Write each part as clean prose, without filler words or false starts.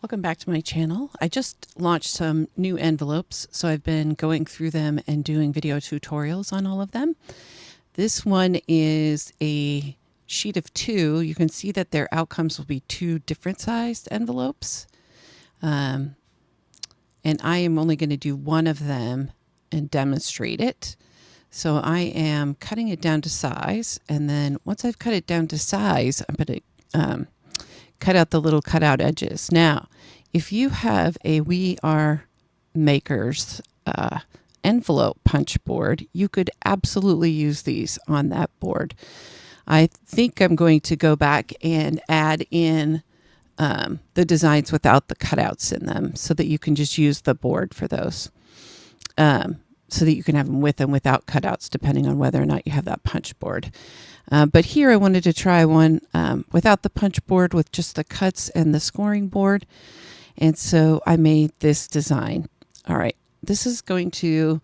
Welcome back to my channel. I just launched some new envelopes, so I've been going through them and doing video tutorials on all of them. This one is a sheet of 2. You can see that their outcomes will be 2 different sized envelopes. And I am only going to do one of them and demonstrate it. So I am cutting it down to size, and then once I've cut it down to size, I'm going to cut out the little cutout edges. Now, if you have a We Are Makers envelope punch board, you could absolutely use these on that board. I think I'm going to go back and add in the designs without the cutouts in them so that you can just use the board for those. So that you can have them with and without cutouts, depending on whether or not you have that punch board. But here I wanted to try one without the punch board, with just the cuts and the scoring board. And so I made this design. All right, this is going to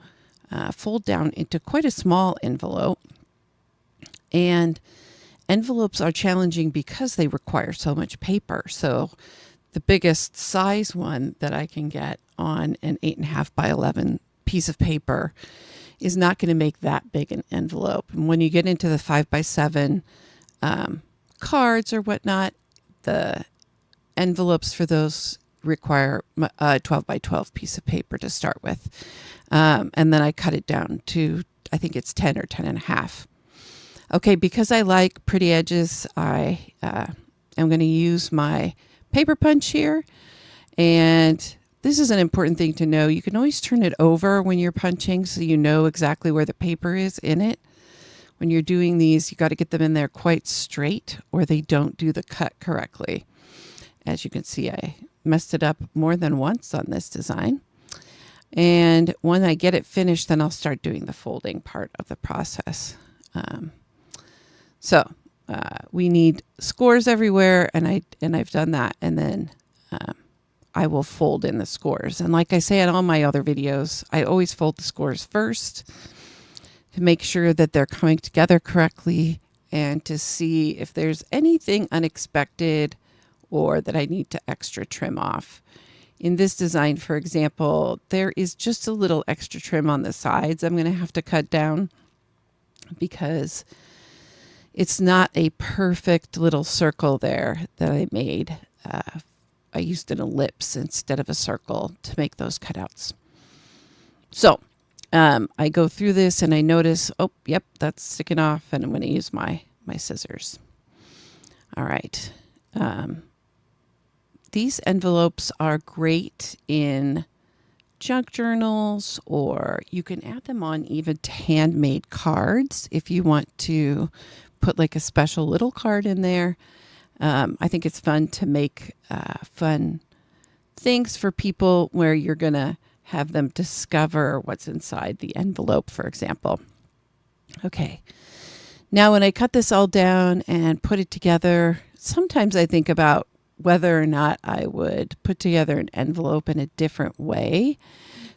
fold down into quite a small envelope. And envelopes are challenging because they require so much paper. So the biggest size one that I can get on an 8.5 by 11 piece of paper is not going to make that big an envelope. And when you get into the 5 by 7 cards or whatnot, the envelopes for those require a 12 by 12 piece of paper to start with. And then I cut it down to, I think it's 10 or 10.5. Okay, because I like pretty edges, I am going to use my paper punch here. And this is an important thing to know. You can always turn it over when you're punching so you know exactly where the paper is in it. When you're doing these, you got to get them in there quite straight or they don't do the cut correctly. As you can see, I messed it up more than once on this design. And when I get it finished, then I'll start doing the folding part of the process. We need scores everywhere, and I've done that, and then I will fold in the scores. And like I say in all my other videos, I always fold the scores first to make sure that they're coming together correctly and to see if there's anything unexpected or that I need to extra trim off. In this design, for example, there is just a little extra trim on the sides I'm going to have to cut down because it's not a perfect little circle there that I made. I used an ellipse instead of a circle to make those cutouts. So I go through this and I notice, oh, yep, that's sticking off, and I'm going to use my scissors. All right. These envelopes are great in junk journals, or you can add them on even to handmade cards if you want to put like a special little card in there. I think it's fun to make fun things for people where you're going to have them discover what's inside the envelope, for example. Okay. Now, when I cut this all down and put it together, sometimes I think about whether or not I would put together an envelope in a different way.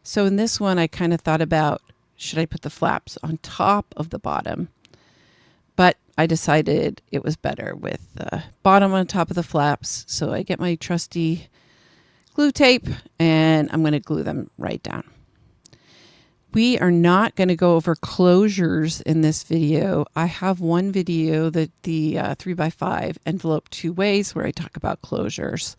So in this one, I kind of thought about, should I put the flaps on top of the bottom? But I decided it was better with the bottom on top of the flaps. So I get my trusty glue tape and I'm going to glue them right down. We are not going to go over closures in this video. I have one video, that the 3x5 envelope 2 ways, where I talk about closures.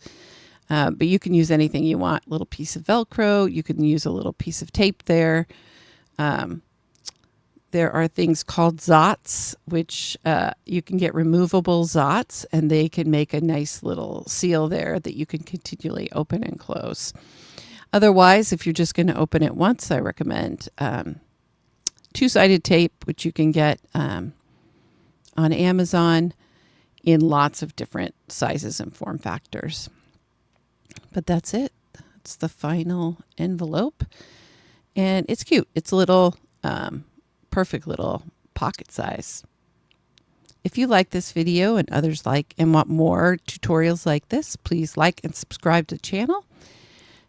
But you can use anything you want. A little piece of Velcro. You can use a little piece of tape there. There are things called zots, which you can get removable zots, and they can make a nice little seal there that you can continually open and close. Otherwise, if you're just going to open it once, I recommend 2-sided tape, which you can get on Amazon in lots of different sizes and form factors. But that's it. That's the final envelope. And it's cute. It's a little... perfect little pocket size. If you like this video and others like and want more tutorials like this, please like and subscribe to the channel.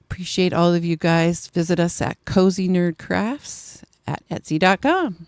Appreciate all of you guys. Visit us at Cozy Nerd Crafts at Etsy.com.